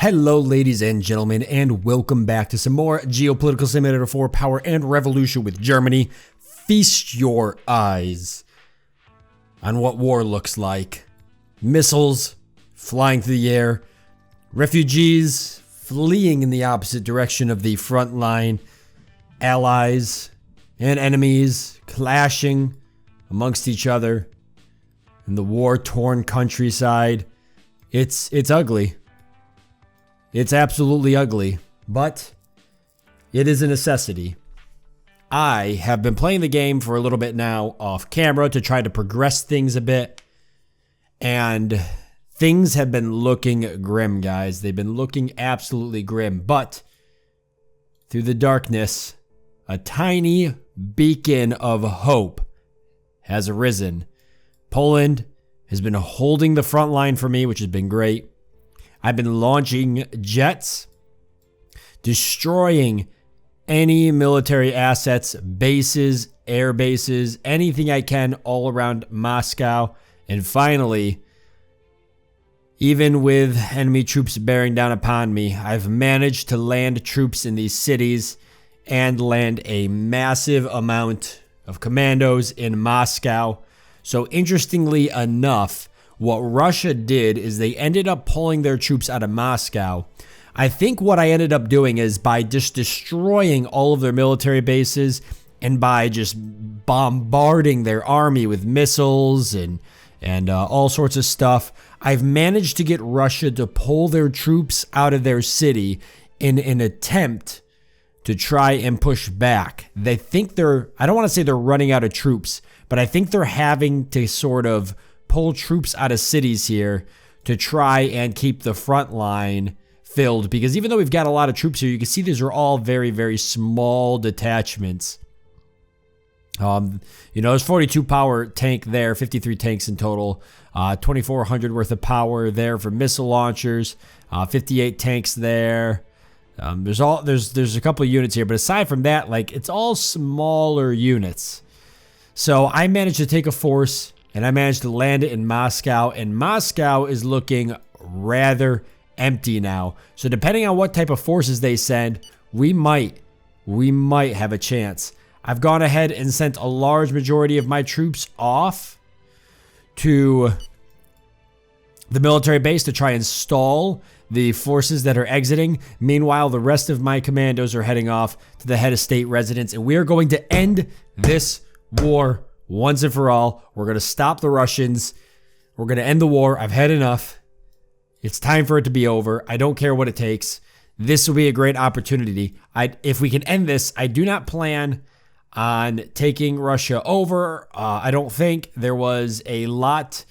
Hello, ladies and gentlemen, and welcome back to some more Geopolitical Simulator 4 Power and Revolution with Germany. Feast your eyes on what war looks like. Missiles flying through the air, refugees fleeing in the opposite direction of the front line, allies and enemies clashing amongst each other in the war-torn countryside. It's ugly. It's absolutely ugly, but it is a necessity. I have been playing the game for a little bit now off camera to try to progress things a bit, and things have been looking grim, guys. They've been looking absolutely grim, but through the darkness, a tiny beacon of hope has arisen. Poland has been holding the front line for me, which has been great. I've been launching jets, destroying any military assets, bases, air bases, anything I can all around Moscow. And finally, even with enemy troops bearing down upon me, I've managed to land troops in these cities and land a massive amount of commandos in Moscow. So interestingly enough, what Russia did is they ended up pulling their troops out of Moscow. I think what I ended up doing is by just destroying all of their military bases and by just bombarding their army with missiles and all sorts of stuff, I've managed to get Russia to pull their troops out of their city in an attempt to try and push back. They think I don't want to say they're running out of troops, but I think they're having to sort of pull troops out of cities here to try and keep the front line filled, because even though we've got a lot of troops here, you can see these are all very, very small detachments. There's 42 power tank there, 53 tanks in total, 2,400 worth of power there for missile launchers, 58 tanks there. There's a couple of units here, but aside from that, it's all smaller units. So I managed to take a force and I managed to land it in Moscow, and Moscow is looking rather empty now. So depending on what type of forces they send, we might have a chance. I've gone ahead and sent a large majority of my troops off to the military base to try and stall the forces that are exiting. Meanwhile, the rest of my commandos are heading off to the head of state residence, and we are going to end this war once and for all. We're going to stop the Russians. We're going to end the war. I've had enough. It's time for it to be over. I don't care what it takes. This will be a great opportunity. If we can end this, I do not plan on taking Russia over. I don't think. There was a lot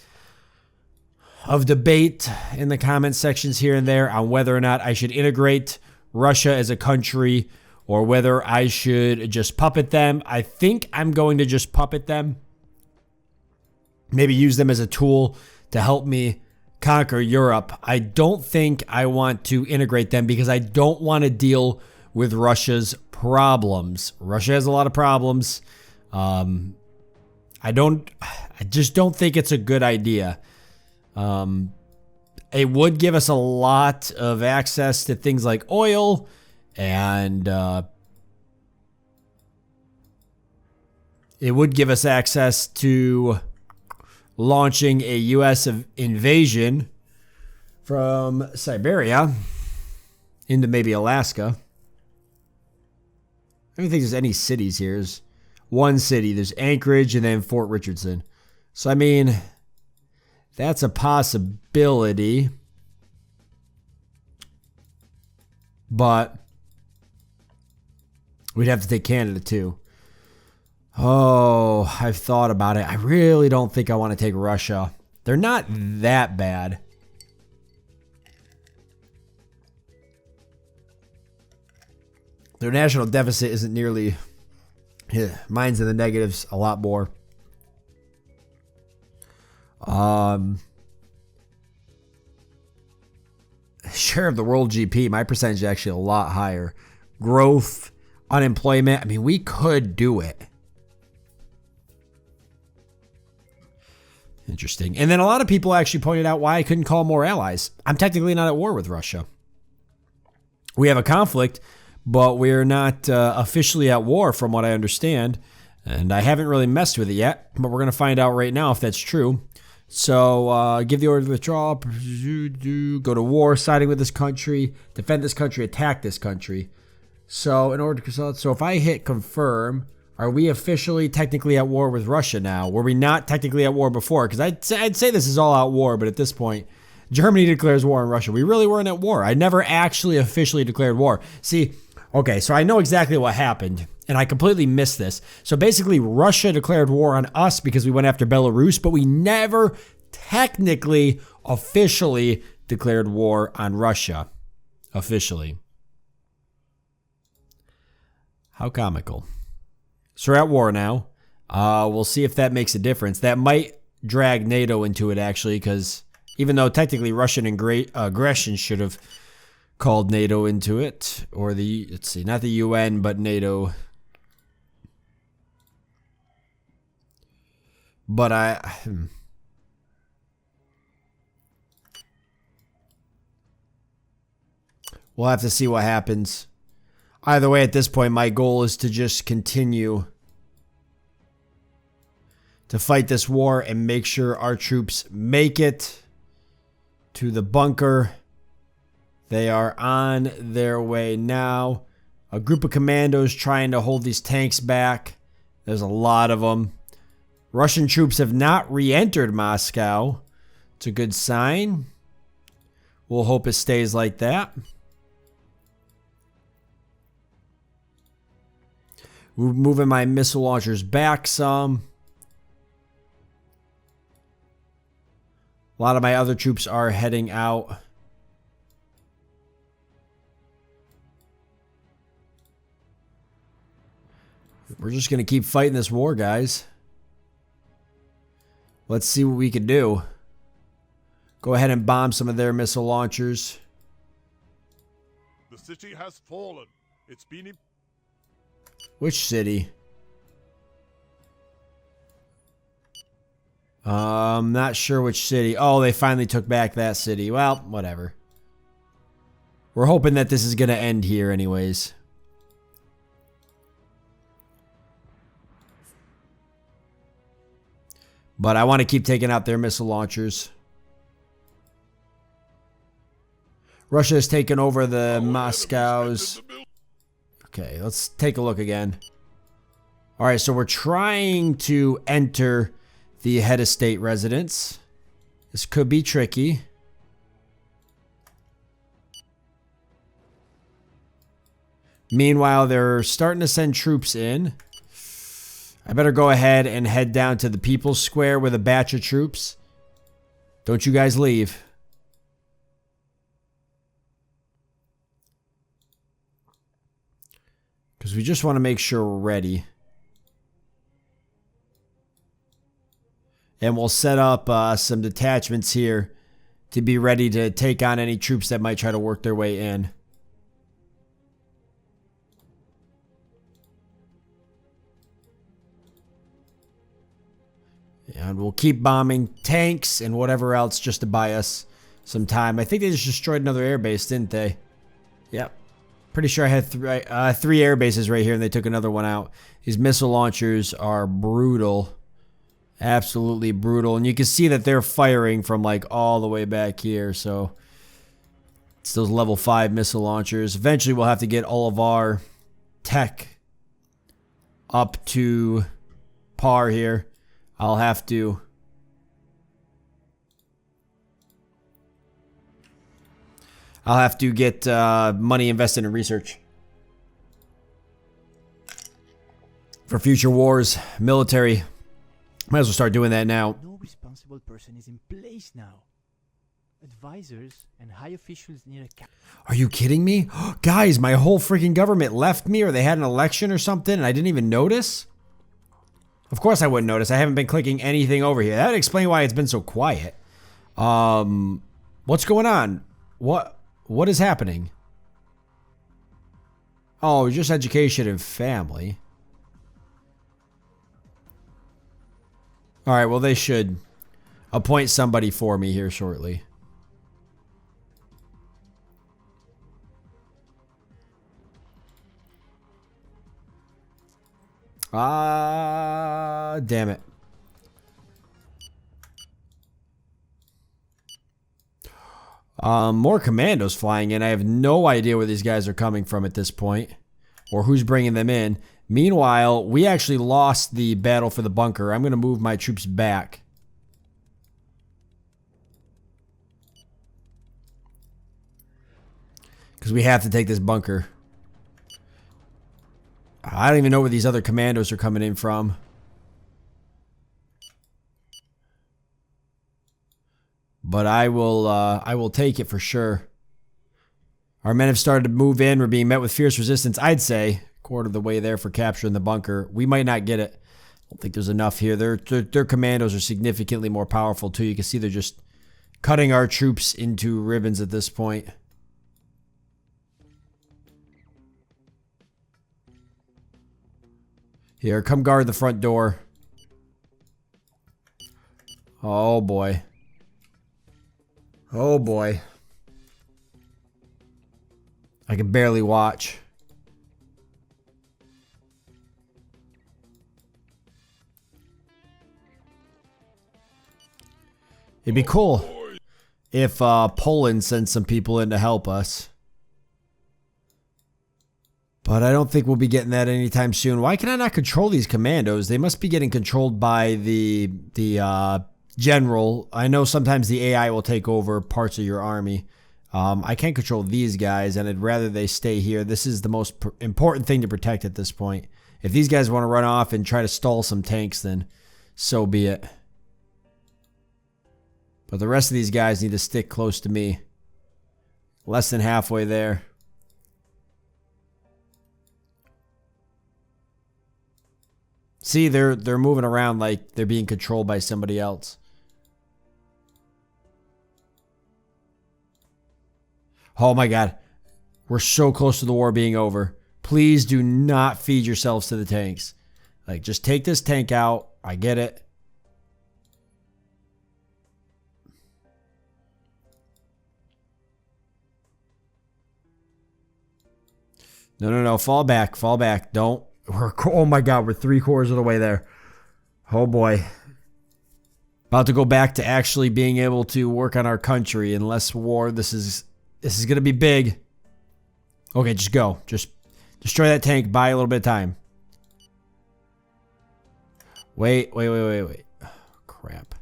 of debate in the comment sections here and there on whether or not I should integrate Russia as a country or whether I should just puppet them. I think I'm going to just puppet them. Maybe use them as a tool to help me conquer Europe. I don't think I want to integrate them because I don't want to deal with Russia's problems. Russia has a lot of problems. I just don't think it's a good idea. It would give us a lot of access to things like oil, and it would give us access to launching a U.S. invasion from Siberia into maybe Alaska. I don't think there's any cities here. There's one city. There's Anchorage and then Fort Richardson. So, I mean, that's a possibility. But we'd have to take Canada too. Oh, I've thought about it. I really don't think I want to take Russia. They're not that bad. Their national deficit isn't nearly... mine's in the negatives a lot more. Share of the world GP, my percentage is actually a lot higher. Growth, unemployment, I mean, we could do it. Interesting. And then a lot of people actually pointed out why I couldn't call more allies. I'm technically not at war with Russia. we have a conflict, but we're not officially at war from what I understand. And I haven't really messed with it yet, but we're going to find out right now if that's true. So give the order to withdraw, go to war, siding with this country, defend this country, attack this country. So in order to consolidate, so if I hit confirm, are we officially technically at war with Russia now? Were we not technically at war before? Because I'd say this is all out war, but at this point, Germany declares war on Russia. We really weren't at war. I never actually officially declared war. See, okay, so I know exactly what happened, and I completely missed this. So basically, Russia declared war on us because we went after Belarus, but we never technically, officially declared war on Russia. Officially. How comical. So we're at war now. We'll see if that makes a difference. That might drag NATO into it, actually, because even though technically Russian aggression should have called NATO into it, or the, let's see, not the UN, but NATO. But we'll have to see what happens. Either way, at this point, my goal is to just continue to fight this war and make sure our troops make it to the bunker. They are on their way now. A group of commandos trying to hold these tanks back. There's a lot of them. Russian troops have not re-entered Moscow. It's a good sign. We'll hope it stays like that. We're moving my missile launchers back some. A lot of my other troops are heading out. We're just going to keep fighting this war, guys. Let's see what we can do. Go ahead and bomb some of their missile launchers. The city has fallen. It's been... Which city? Not sure which city. Oh, they finally took back that city. Well, whatever. We're hoping that this is going to end here anyways. But I want to keep taking out their missile launchers. Russia has taken over the Moscow's. Okay, let's take a look again. All right, so we're trying to enter the head of state residence. This could be tricky. Meanwhile, they're starting to send troops in. I better go ahead and head down to the People's Square with a batch of troops. Don't you guys leave. Because we just want to make sure we're ready. And we'll set up some detachments here to be ready to take on any troops that might try to work their way in. And we'll keep bombing tanks and whatever else just to buy us some time. I think they just destroyed another airbase, didn't they? Yep. Pretty sure I had three air bases right here and they took another one out. These missile launchers are brutal. Absolutely brutal. And you can see that they're firing from like all the way back here. So it's those level 5 missile launchers. Eventually we'll have to get all of our tech up to par here. I'll have to get money invested in research for future wars, military. Might as well start doing that now. No responsible person is in place now. Advisors and high officials near a Are you kidding me? Guys, my whole freaking government left me, or they had an election or something and I didn't even notice? Of course I wouldn't notice. I haven't been clicking anything over here. That would explain why it's been so quiet. What's going on? What is happening? Oh, just education and family. Alright, well they should appoint somebody for me here shortly. Damn it. More commandos flying in. I have no idea where these guys are coming from at this point, or who's bringing them in. Meanwhile, we actually lost the battle for the bunker. I'm going to move my troops back. Because we have to take this bunker. I don't even know where these other commandos are coming in from. But I will take it for sure. Our men have started to move in. We're being met with fierce resistance. I'd say a quarter of the way there for capturing the bunker. We might not get it. I don't think there's enough here. Their commandos are significantly more powerful too. You can see they're just cutting our troops into ribbons at this point. Here, come guard the front door. Oh boy. Oh boy. I can barely watch. It'd be cool if Poland sent some people in to help us. But I don't think we'll be getting that anytime soon. Why can I not control these commandos? They must be getting controlled by the general. I know sometimes the AI will take over parts of your army. I can't control these guys, and I'd rather they stay here. This is the most important thing to protect at this point. If these guys want to run off and try to stall some tanks, then so be it. But the rest of these guys need to stick close to me. Less than halfway there. See, they're moving around like they're being controlled by somebody else. Oh my god. We're so close to the war being over. Please do not feed yourselves to the tanks. Like, just take this tank out. I get it. No. Fall back. Fall back. Don't. Oh my god, we're 3/4 of the way there. Oh boy. About to go back to actually being able to work on our country in less war. This is going to be big. Okay, just go. Just destroy that tank. Buy a little bit of time. Wait. Oh, crap.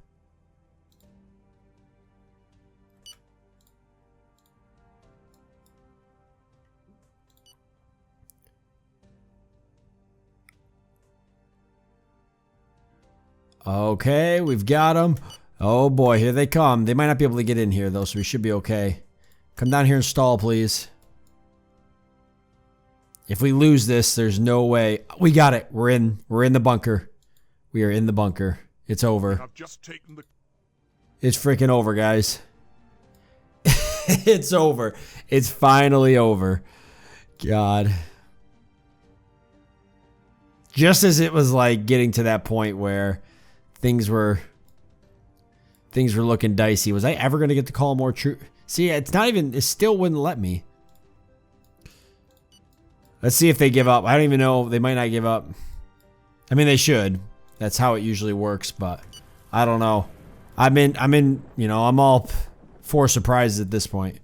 Okay, we've got them. Oh boy, here they come. They might not be able to get in here though, so we should be okay. Come down here and stall, please. If we lose this, there's no way. We got it. We're in the bunker. We are in the bunker. It's over. I've just taken the... It's freaking over, guys. It's over. It's finally over. God. Just as it was like getting to that point where things were looking dicey. Was I ever going to get to call more troops? See, it's not even, it still wouldn't let me. Let's see if they give up. I don't even know. They might not give up. I mean, they should. That's how it usually works, but I don't know. I'm in, you know, I'm all for surprises at this point.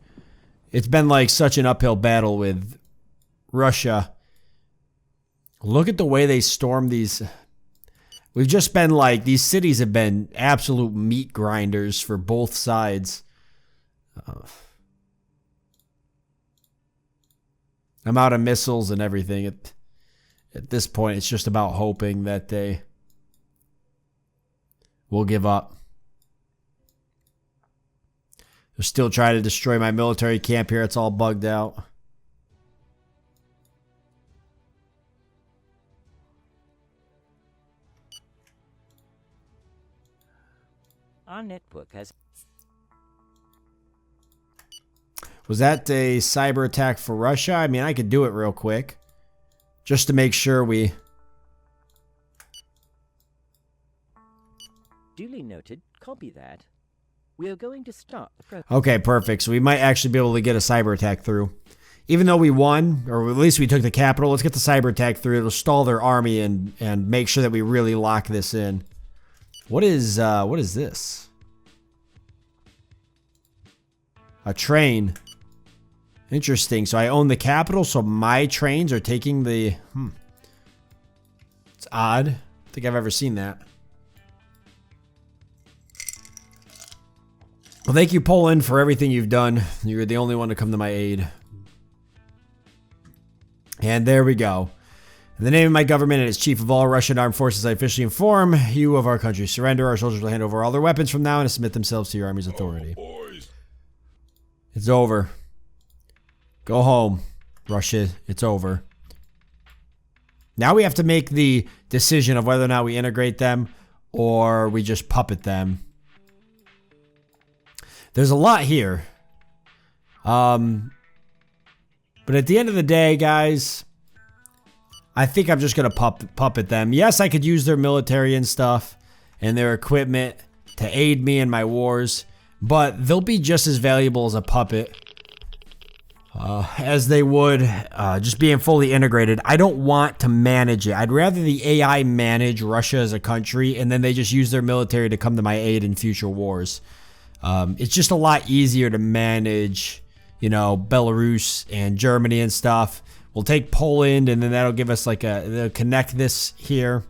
It's been like such an uphill battle with Russia. Look at the way they stormed these. We've just been like, these cities have been absolute meat grinders for both sides. I'm out of missiles and everything. At this point, it's just about hoping that they will give up. They're still trying to destroy my military camp here. It's all bugged out. Our network has... Was that a cyber attack for Russia? I mean, I could do it real quick. Just to make sure we... Duly noted. Copy that. We are going to start the process. Okay, perfect. So we might actually be able to get a cyber attack through. even though we won, or at least we took the capital, let's get the cyber attack through. It'll stall their army and make sure that we really lock this in. What is this? A train. Interesting. So I own the capital, so my trains are taking the... It's odd. I don't think I've ever seen that. Well, thank you, Poland, for everything you've done. You're the only one to come to my aid. And there we go. In the name of my government and its chief of all Russian armed forces, I officially inform you of our country's surrender. Our soldiers will hand over all their weapons from now on and submit themselves to your army's authority. It's over. Go home, Russia. It's over. Now we have to make the decision of whether or not we integrate them or we just puppet them. There's a lot here. But at the end of the day, guys, I think I'm just going to puppet them. Yes, I could use their military and stuff and their equipment to aid me in my wars, but they'll be just as valuable as a puppet as they would just being fully integrated. I don't want to manage it. I'd rather the AI manage Russia as a country and then they just use their military to come to my aid in future wars. It's just a lot easier to manage, you know, Belarus and Germany and stuff. We'll take Poland and then that'll give us like they'll connect this here.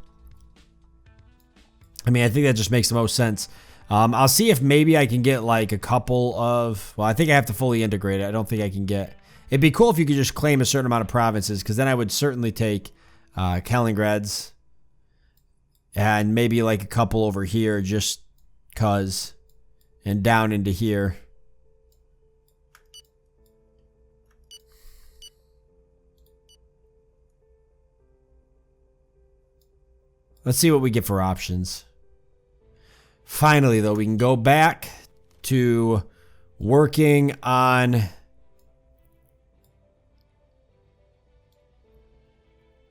I mean, I think that just makes the most sense. I'll see if maybe I can get like a couple of, well, I think I have to fully integrate it. I don't think I can get, it'd be cool if you could just claim a certain amount of provinces, because then I would certainly take Kaliningrad's and maybe like a couple over here just cause, and down into here. Let's see what we get for options. Finally, though, we can go back to working on...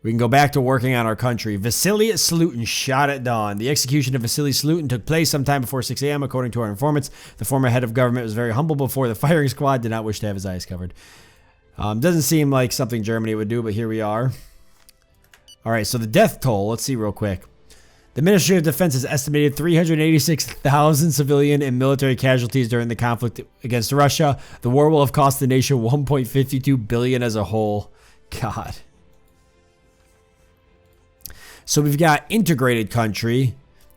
We can go back to working on our country. Vasily Slutin shot at dawn. The execution of Vasily Slutin took place sometime before 6 a.m. According to our informants, the former head of government was very humble before the firing squad, did not wish to have his eyes covered. Doesn't seem like something Germany would do, but here we are. All right, so the death toll, let's see real quick. The Ministry of Defense has estimated 386,000 civilian and military casualties during the conflict against Russia. The war will have cost the nation $1.52 billion as a whole. God. So we've got integrated country.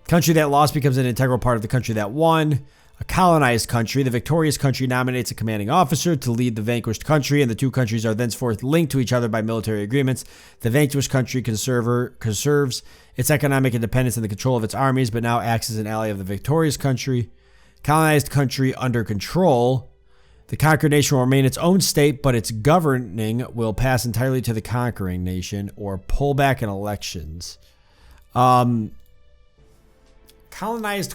Country that lost becomes an integral part of the country that won. A colonized country. The victorious country nominates a commanding officer to lead the vanquished country, and the two countries are thenceforth linked to each other by military agreements. The vanquished country conserves its economic independence and the control of its armies, but now acts as an ally of the victorious country. Colonized country under control. The conquered nation will remain its own state, but its governing will pass entirely to the conquering nation or pull back in elections. Colonized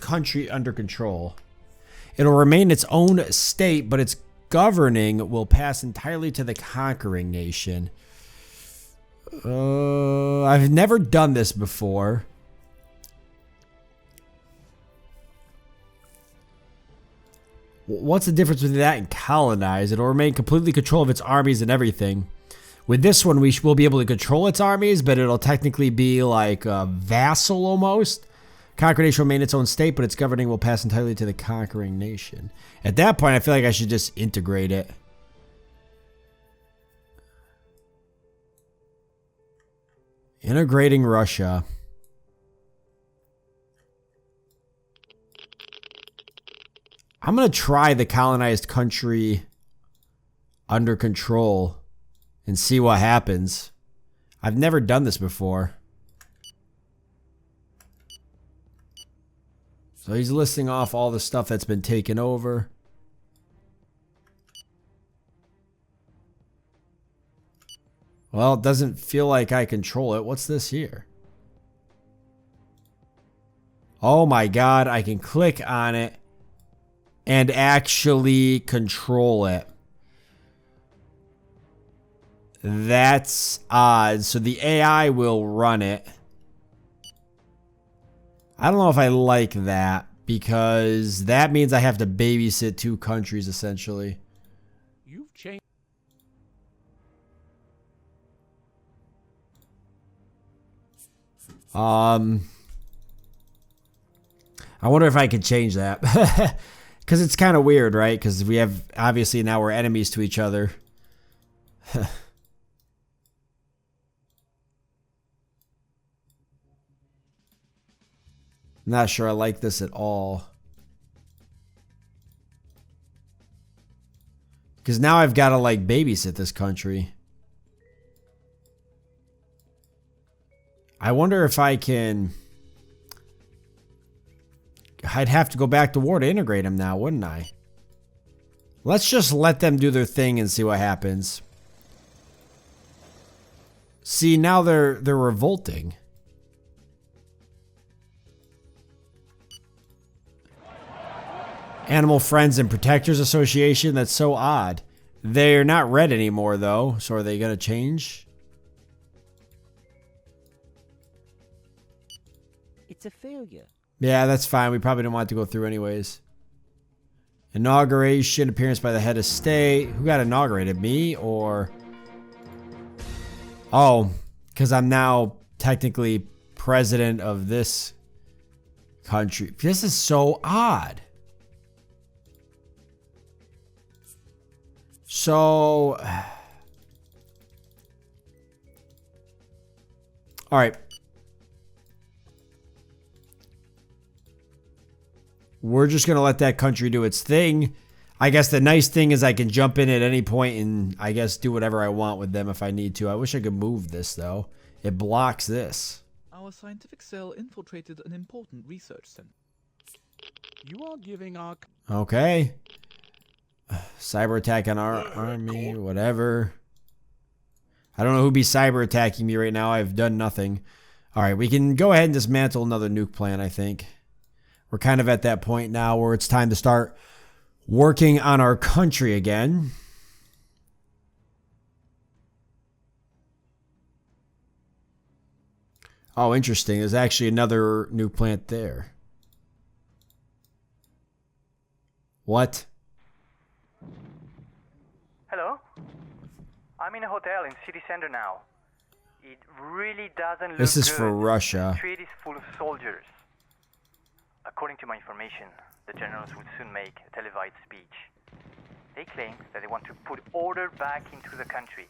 country under control. It'll remain its own state, but its governing will pass entirely to the conquering nation. I've never done this before. What's the difference between that and colonize? It'll remain completely control of its armies and everything. With this one, we will be able to control its armies, but it'll technically be like a vassal almost. Conquered nation will remain its own state, but its governing will pass entirely to the conquering nation. At that point, I feel like I should just integrate it. Integrating Russia. I'm going to try the colonized country under control and see what happens. I've never done this before. So he's listing off all the stuff that's been taken over. Well, it doesn't feel like I control it. What's this here? Oh my God, I can click on it and actually control it. That's odd. So the AI will run it. I don't know if I like that, because that means I have to babysit two countries essentially. You've changed. I wonder if I could change that. Because it's kind of weird, right? Because we have, obviously now we're enemies to each other. Not sure I like this at all. Because now I've got to like babysit this country. I wonder if I can... I'd have to go back to war to integrate them now, wouldn't I? Let's just let them do their thing and see what happens. See, now they're revolting. Animal Friends and Protectors Association, that's so odd. They're not red anymore though, so are they gonna change? It's a failure. Yeah, that's fine. We probably don't want it to go through anyways. Inauguration, appearance by the head of state. Who got inaugurated? Me or... Oh, because I'm now technically president of this country. This is so odd. So... Alright. We're just going to let that country do its thing. I guess the nice thing is I can jump in at any point and I guess do whatever I want with them if I need to. I wish I could move this though. It blocks this. Our scientific cell infiltrated an important research center. You are giving our... Okay. Cyber attack on our army, whatever. I don't know who'd be cyber attacking me right now. I've done nothing. Alright, we can go ahead and dismantle another nuke plant, I think. We're kind of at that point now where it's time to start working on our country again. Oh, interesting. There's actually another nuke plant there. What? Hello? I'm in a hotel in city center now. It really doesn't look This is good. for Russia. The street is full of soldiers. According to my information, the generals will soon make a televised speech. They claim that they want to put order back into the country.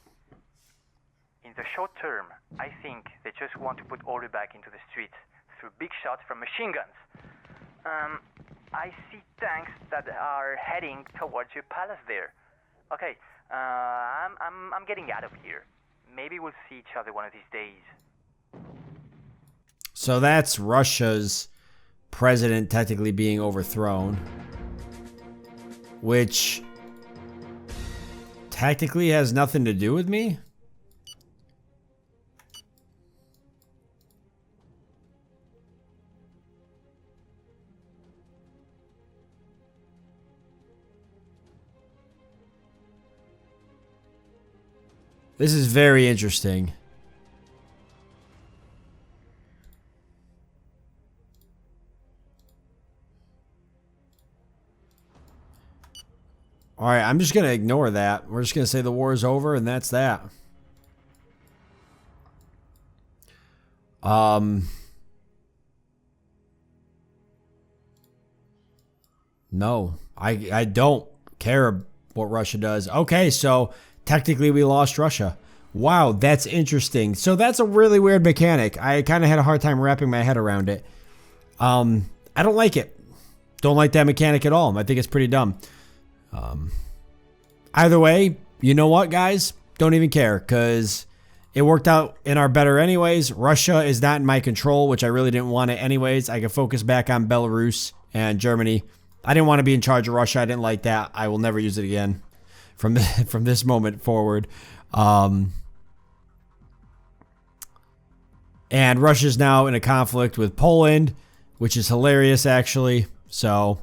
In the short term, I think they just want to put order back into the streets through big shots from machine guns. I see tanks that are heading towards your palace there. Okay, I'm getting out of here. Maybe we'll see each other one of these days. So that's Russia's president technically being overthrown, which technically has nothing to do with me. This is very interesting. All right, I'm just going to ignore that. We're just going to say the war is over and that's that. No, I don't care what Russia does. Okay, so technically we lost Russia. Wow, that's interesting. So that's a really weird mechanic. I kind of had a hard time wrapping my head around it. I don't like it. Don't like that mechanic at all. I think it's pretty dumb. Either way, you know what, guys? Don't even care because it worked out in our better anyways. Russia is not in my control, which I really didn't want it anyways. I could focus back on Belarus and Germany. I didn't want to be in charge of Russia. I didn't like that. I will never use it again from this moment forward. And Russia's now in a conflict with Poland, which is hilarious actually. So...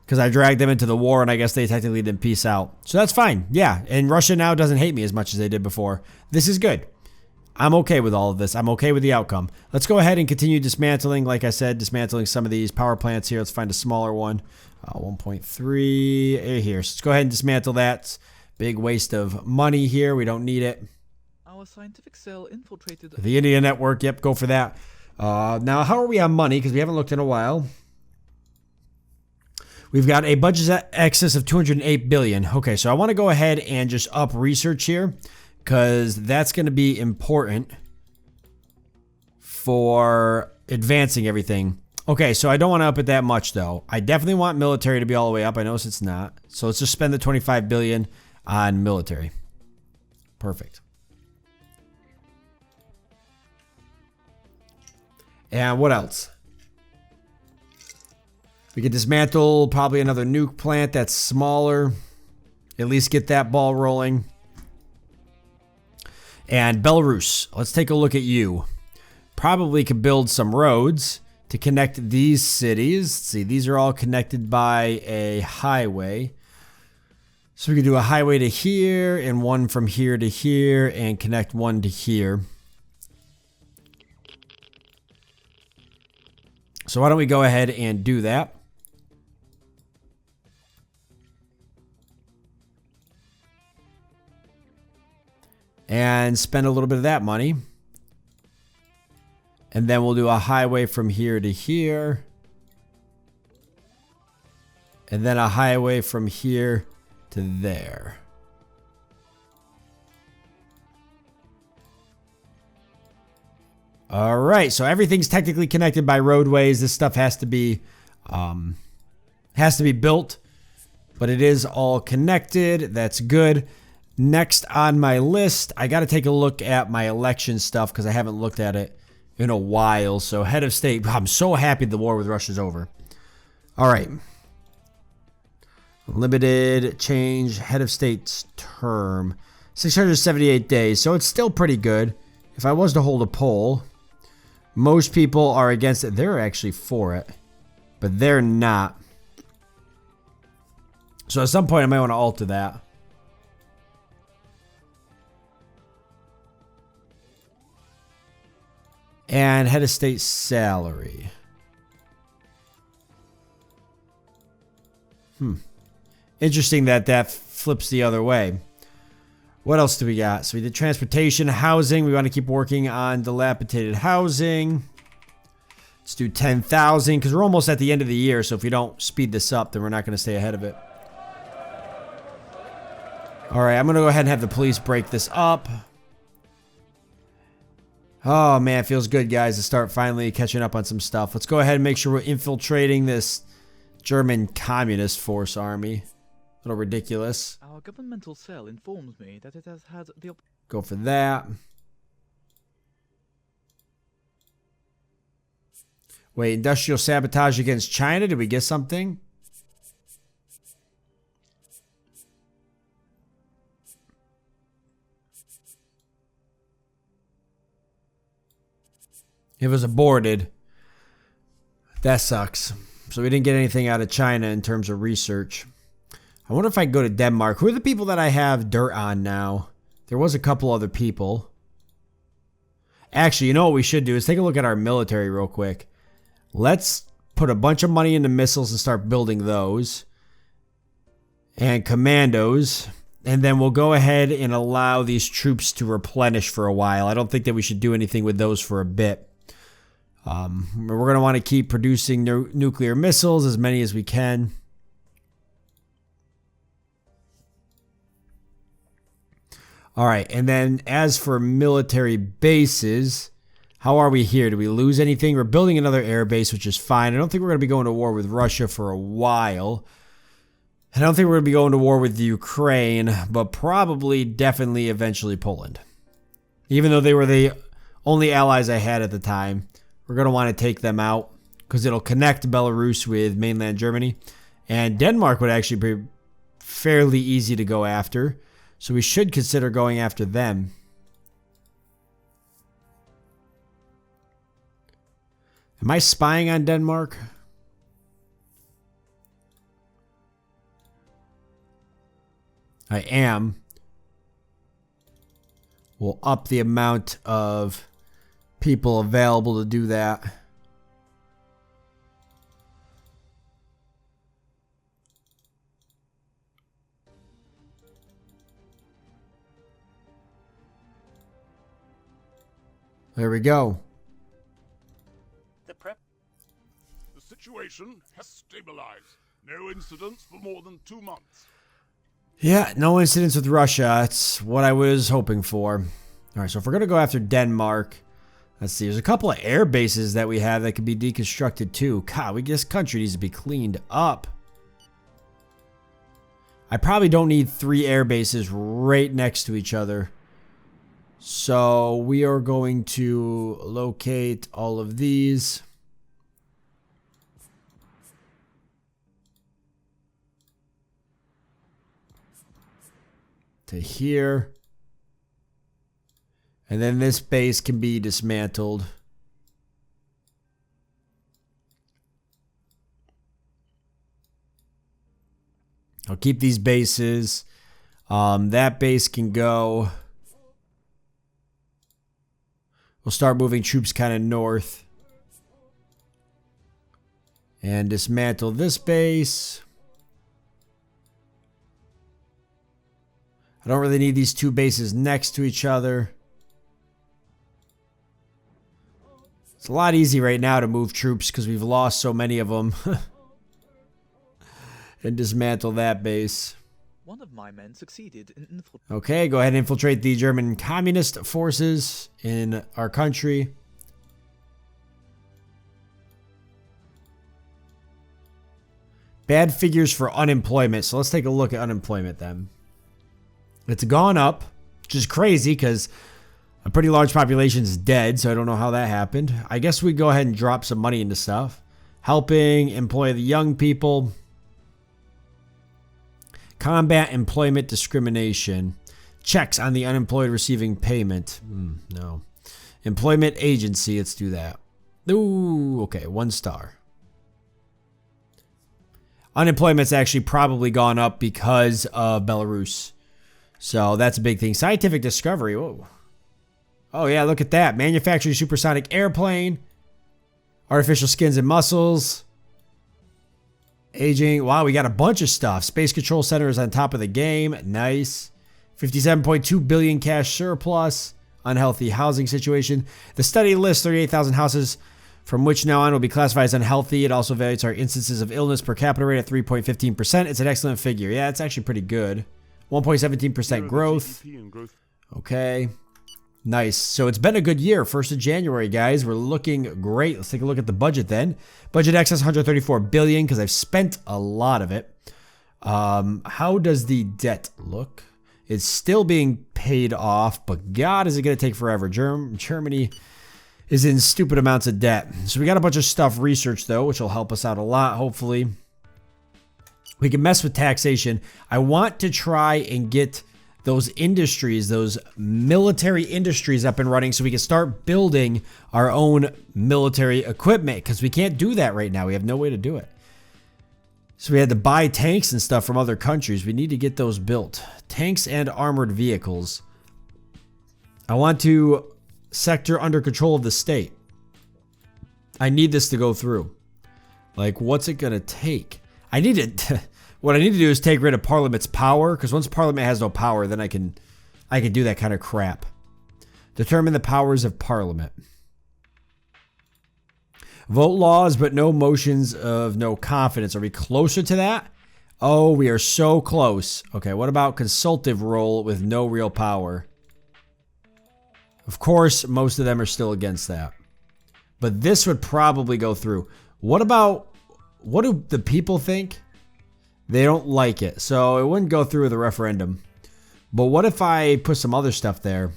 because I dragged them into the war and I guess they technically didn't peace out. So that's fine. Yeah. And Russia now doesn't hate me as much as they did before. This is good. I'm okay with all of this. I'm okay with the outcome. Let's go ahead and continue dismantling. Like I said, dismantling some of these power plants here. Let's find a smaller one. 1.3 here. So let's go ahead and dismantle that. Big waste of money here. We don't need it. Our scientific cell infiltrated The India network. Yep, go for that. Now, how are we on money? Because we haven't looked in a while. We've got a budget excess of 208 billion. Okay, so I want to go ahead and just up research here because that's going to be important for advancing everything. Okay, so I don't want to up it that much though. I definitely want military to be all the way up. I notice it's not. So let's just spend the 25 billion on military. Perfect. And what else? We could dismantle probably another nuke plant that's smaller. At least get that ball rolling. And Belarus, let's take a look at you. Probably could build some roads to connect these cities. Let's see, these are all connected by a highway. So we could do a highway to here and one from here to here and connect one to here. So why don't we go ahead and do that? And spend a little bit of that money. And then we'll do a highway from here to here. And then a highway from here to there. All right, so everything's technically connected by roadways. This stuff has to be built, but it is all connected. That's good. Next on my list, I got to take a look at my election stuff because I haven't looked at it in a while. So head of state, I'm so happy the war with Russia's over. All right. Limited change, head of state's term, 678 days. So it's still pretty good. If I was to hold a poll, most people are against it. They're actually for it, but they're not. So at some point I might want to alter that. And head of state salary. Interesting that flips the other way. What else do we got? So we did transportation, housing. We want to keep working on dilapidated housing. Let's do 10,000 because we're almost at the end of the year. So if we don't speed this up, then we're not going to stay ahead of it. All right, I'm going to go ahead and have the police break this up. Oh, man, it feels good, guys, to start finally catching up on some stuff. Let's go ahead and make sure we're infiltrating this German Communist Force army. A little ridiculous. Our governmental cell informs me that it has had the Go for that. Wait, industrial sabotage against China? Did we get something? It was aborted. That sucks. So we didn't get anything out of China in terms of research. I wonder if I can go to Denmark. Who are the people that I have dirt on now? There was a couple other people. Actually, you know what we should do is take a look at our military real quick. Let's put a bunch of money into missiles and start building those. And commandos. And then we'll go ahead and allow these troops to replenish for a while. I don't think that we should do anything with those for a bit. We're going to want to keep producing nuclear missiles, as many as we can. All right, and then as for military bases, how are we here? Do we lose anything? We're building another air base, which is fine. I don't think we're going to be going to war with Russia for a while. I don't think we're going to be going to war with Ukraine, but probably, definitely, eventually Poland. Even though they were the only allies I had at the time. We're going to want to take them out because it'll connect Belarus with mainland Germany. And Denmark would actually be fairly easy to go after. So we should consider going after them. Am I spying on Denmark? I am. We'll up the amount of people available to do that. There we go. situation has stabilized. No incidents for more than 2 months. Yeah, no incidents with Russia. That's what I was hoping for. All right, so if we're going to go after Denmark, let's see. There's a couple of air bases that we have that could be deconstructed too. God, this country needs to be cleaned up. I probably don't need 3 air bases right next to each other. So we are going to locate all of these. To here. And then this base can be dismantled. I'll keep these bases. That base can go. We'll start moving troops kind of north. And dismantle this base. I don't really need these 2 bases next to each other. It's a lot easier right now to move troops because we've lost so many of them. And dismantle that base. One of my men succeeded in infiltrating. Okay, go ahead and infiltrate the German communist forces in our country. Bad figures for unemployment. So let's take a look at unemployment then. It's gone up, which is crazy because a pretty large population is dead, so I don't know how that happened. I guess we go ahead and drop some money into stuff. Helping employ the young people. Combat employment discrimination. Checks on the unemployed receiving payment. No. Employment agency. Let's do that. Ooh, okay. 1 star. Unemployment's actually probably gone up because of Belarus. So that's a big thing. Scientific discovery. Whoa. Oh, yeah. Look at that. Manufacturing supersonic airplane. Artificial skins and muscles. Aging. Wow, we got a bunch of stuff. Space Control Center is on top of the game. Nice. 57.2 billion cash surplus. Unhealthy housing situation. The study lists 38,000 houses from which now on will be classified as unhealthy. It also evaluates our instances of illness per capita rate at 3.15%. It's an excellent figure. Yeah, it's actually pretty good. 1.17% growth. Okay. Nice. So it's been a good year. 1st of January, guys. We're looking great. Let's take a look at the budget then. Budget excess 134 billion because I've spent a lot of it. How does the debt look? It's still being paid off, but God, is it going to take forever. Germany is in stupid amounts of debt. So we got a bunch of stuff researched though, which will help us out a lot, hopefully. We can mess with taxation. I want to try and get those industries, those military industries up and running so we can start building our own military equipment because we can't do that right now. We have no way to do it. So we had to buy tanks and stuff from other countries. We need to get those built. Tanks and armored vehicles. I want to sector under control of the state. I need this to go through. Like, what's it going to take? I need it. What I need to do is take rid of Parliament's power, because once Parliament has no power, then I can do that kind of crap. Determine the powers of Parliament. Vote laws, but no motions of no confidence. Are we closer to that? Oh, we are so close. Okay, what about consultative role with no real power? Of course, most of them are still against that. But this would probably go through. What do the people think? They don't like it. So it wouldn't go through with a referendum. But what if I put some other stuff there?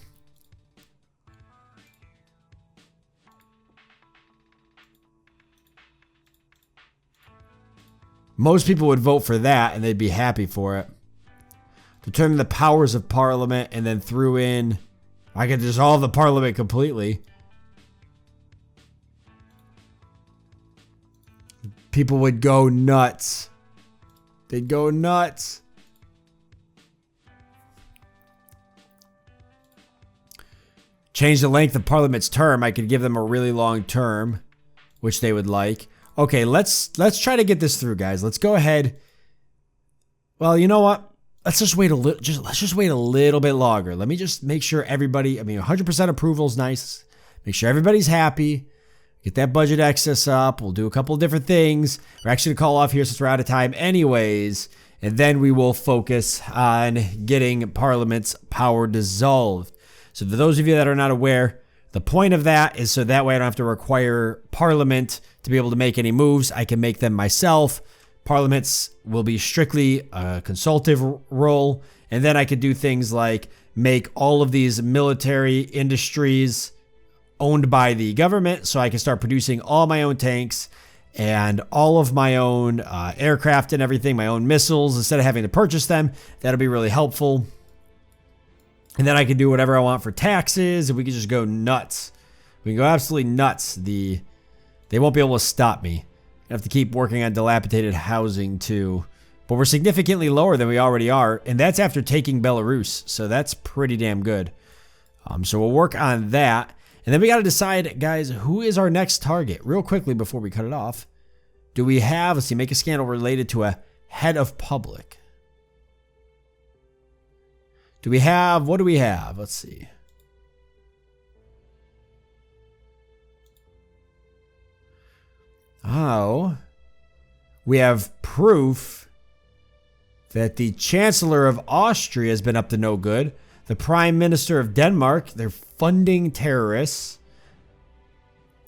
Most people would vote for that and they'd be happy for it. Determine the powers of Parliament and then threw in... I could dissolve the Parliament completely. People would go nuts. They'd go nuts. Change the length of Parliament's term. I could give them a really long term, which they would like. Okay, let's try to get this through, guys. Let's go ahead. Well, you know what? Let's just wait a little. Let's just wait a little bit longer. Let me just make sure everybody. I mean, 100% approval is nice. Make sure everybody's happy. Get that budget excess up. We'll do a couple of different things. We're actually going to call off here since we're out of time anyways. And then we will focus on getting Parliament's power dissolved. So for those of you that are not aware, the point of that is so that way I don't have to require Parliament to be able to make any moves. I can make them myself. Parliaments will be strictly a consultative role. And then I could do things like make all of these military industries owned by the government, so I can start producing all my own tanks and all of my own aircraft and everything, my own missiles, instead of having to purchase them. That'll be really helpful. And then I can do whatever I want for taxes, and we can just go nuts. We can go absolutely nuts. They won't be able to stop me. I have to keep working on dilapidated housing too. But we're significantly lower than we already are, and that's after taking Belarus, so that's pretty damn good. So we'll work on that. And then we got to decide, guys, who is our next target? Real quickly before we cut it off. Do we have, let's see, make a scandal related to a head of public. Do we have, what do we have? Let's see. Oh, we have proof that the Chancellor of Austria has been up to no good. The Prime Minister of Denmark, they're funding terrorists.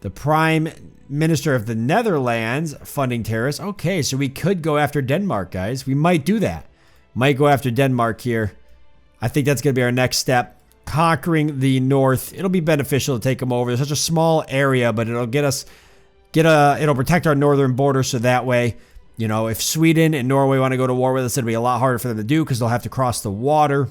The Prime Minister of the Netherlands, funding terrorists. Okay, so we could go after Denmark, guys. We might do that. Might go after Denmark here. I think that's going to be our next step. Conquering the north. It'll be beneficial to take them over. It's such a small area, but it'll get us, it'll protect our northern border, so that way, you know, if Sweden and Norway want to go to war with us, it'll be a lot harder for them to do because they'll have to cross the water.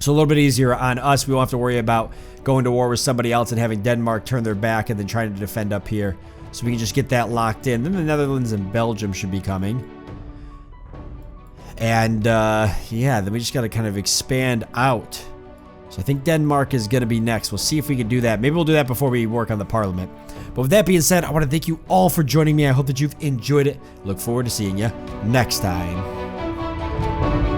So a little bit easier on us. We won't have to worry about going to war with somebody else and having Denmark turn their back and then trying to defend up here. So we can just get that locked in. Then the Netherlands and Belgium should be coming. And yeah, then we just got to kind of expand out. So I think Denmark is going to be next. We'll see if we can do that. Maybe we'll do that before we work on the Parliament. But with that being said, I want to thank you all for joining me. I hope that you've enjoyed it. Look forward to seeing you next time.